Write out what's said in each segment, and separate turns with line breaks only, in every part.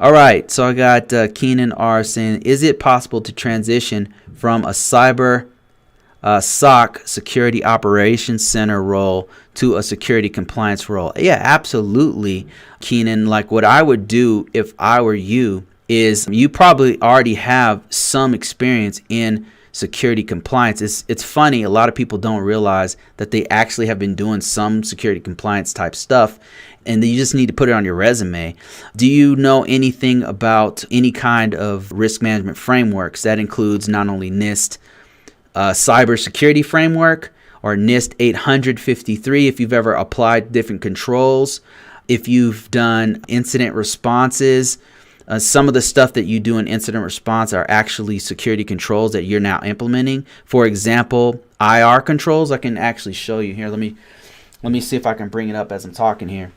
All right, so I got Keenan R saying, is it possible to transition from a cyber SOC security operations center role to a security compliance role? Yeah, absolutely, Keenan. Like what I would do if I were you is you probably already have some experience in security compliance. It's funny, a lot of people don't realize that they actually have been doing some security compliance type stuff, and you just need to put it on your resume. Do you know anything about any kind of risk management frameworks? That includes not only NIST cybersecurity framework or NIST 853 if you've ever applied different controls, if you've done incident responses. Some of the stuff that you do in incident response are actually security controls that you're now implementing. For example, IR controls. I can actually show you here. Let me see if I can bring it up as I'm talking here.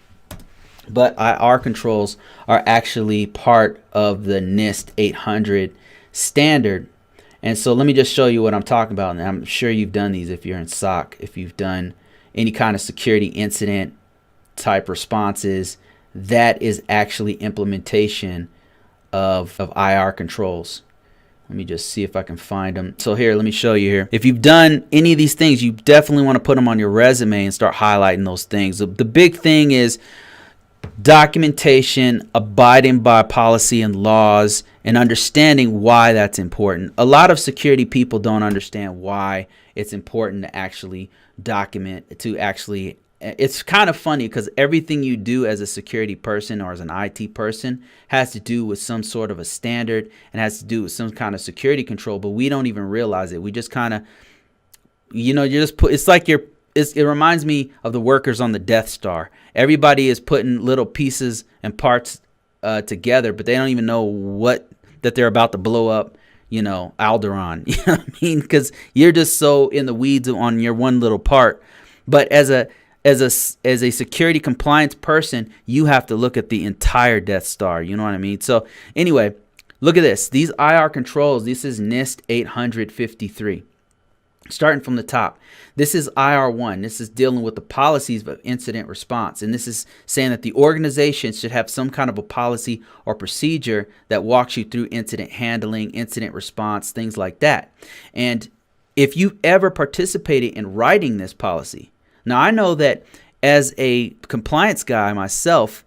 But IR controls are actually part of the NIST 800 standard. And so let me just show you what I'm talking about. And I'm sure you've done these if you're in SOC, if you've done any kind of security incident type responses. That is actually implementation of IR controls. Let me just see if I can find them. So here, let me show you here. If you've done any of these things, you definitely want to put them on your resume and start highlighting those things. The big thing is documentation, abiding by policy and laws, and understanding why that's important. A lot of security people don't understand why it's important to actually document, to actually. It's kind of funny because everything you do as a security person or as an IT person has to do with some sort of a standard and has to do with some kind of security control, but we don't even realize it. We just kind of, you just put, it's like it reminds me of the workers on the Death Star. Everybody is putting little pieces and parts together, but they don't even know that they're about to blow up, Alderaan. You know what I mean? Because you're just so in the weeds on your one little part. But as a security compliance person, you have to look at the entire Death Star. You know what I mean? So anyway, look at this. These IR controls, this is NIST 853. Starting from the top, this is IR1. This is dealing with the policies of incident response. And this is saying that the organization should have some kind of a policy or procedure that walks you through incident handling, incident response, things like that. And if you ever participated in writing this policy, now I know that as a compliance guy myself,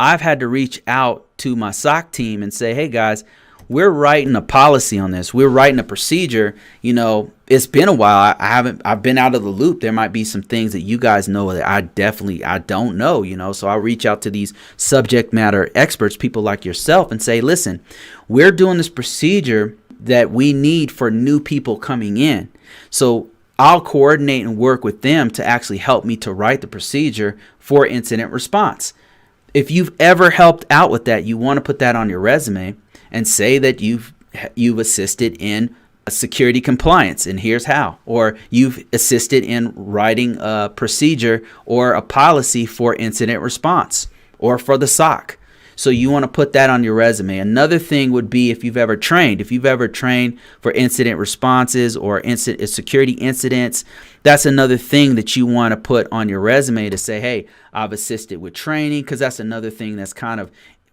I've had to reach out to my SOC team and say, hey guys, we're writing a policy on this. We're writing a procedure. It's been a while. I've been out of the loop. There might be some things that you guys know that I don't know, so I'll reach out to these subject matter experts, people like yourself, and say, listen, we're doing this procedure that we need for new people coming in. So I'll coordinate and work with them to actually help me to write the procedure for incident response. If you've ever helped out with that, you want to put that on your resume and say that you've assisted in security compliance, and here's how. Or you've assisted in writing a procedure or a policy for incident response or for the SOC. So you want to put that on your resume. Another thing would be if you've ever trained. If you've ever trained for incident responses or security incidents, that's another thing that you want to put on your resume to say, hey, I've assisted with training, because that's another thing that's kind of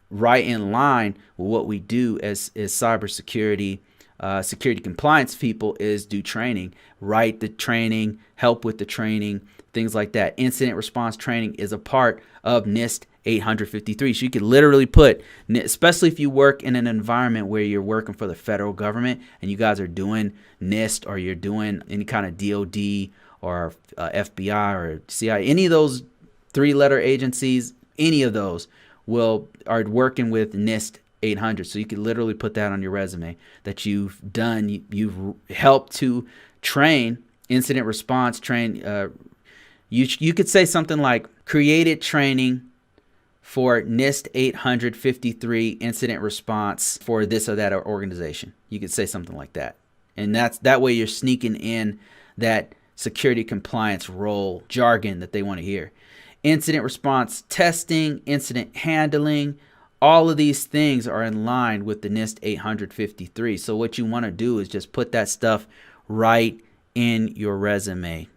right in line with what we do as cybersecurity, security compliance people, is do training, write the training, help with the training, things like that. Incident response training is a part of NIST 853. So you could literally put, especially if you work in an environment where you're working for the federal government and you guys are doing NIST or you're doing any kind of DOD or FBI or CIA, any of those three-letter agencies, any of those are working with NIST 800. So you could literally put that on your resume that you've done, you've helped to train incident response, you could say something like created training for NIST 853 incident response for this or that organization. You could say something like that. And that way you're sneaking in that security compliance role jargon that they want to hear. Incident response testing, incident handling, all of these things are in line with the NIST 853. So what you want to do is just put that stuff right in your resume.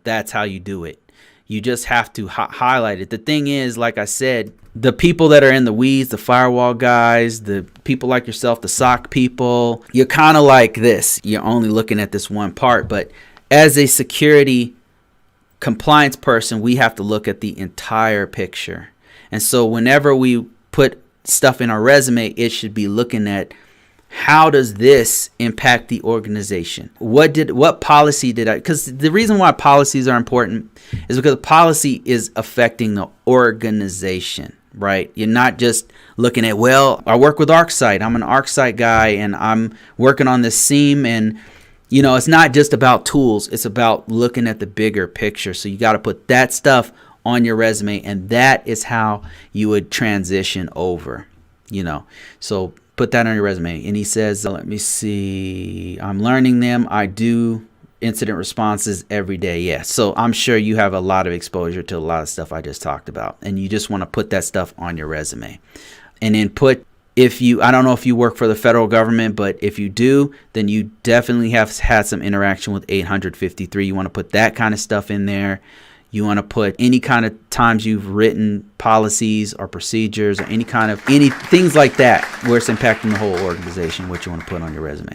That's how you do it. You just have to highlight it. The thing is, like I said, the people that are in the weeds, the firewall guys, the people like yourself, the SOC people, you're kind of like this. You're only looking at this one part. But as a security compliance person, we have to look at the entire picture. And so whenever we put stuff in our resume, it should be looking at, how does this impact the organization? What policy did I, because the reason why policies are important is because policy is affecting the organization, right? You're not just looking at, well, I work with ArcSight. I'm an ArcSight guy and I'm working on this SIEM, and it's not just about tools. It's about looking at the bigger picture. So you got to put that stuff on your resume, and that is how you would transition over, so put that on your resume. And he says, let me see, I'm learning them. I do incident responses every day. Yeah. So I'm sure you have a lot of exposure to a lot of stuff I just talked about, and you just want to put that stuff on your resume. And then I don't know if you work for the federal government, but if you do, then you definitely have had some interaction with 853. You want to put that kind of stuff in there. You want to put any kind of times you've written policies or procedures or any things like that where it's impacting the whole organization, what you want to put on your resume.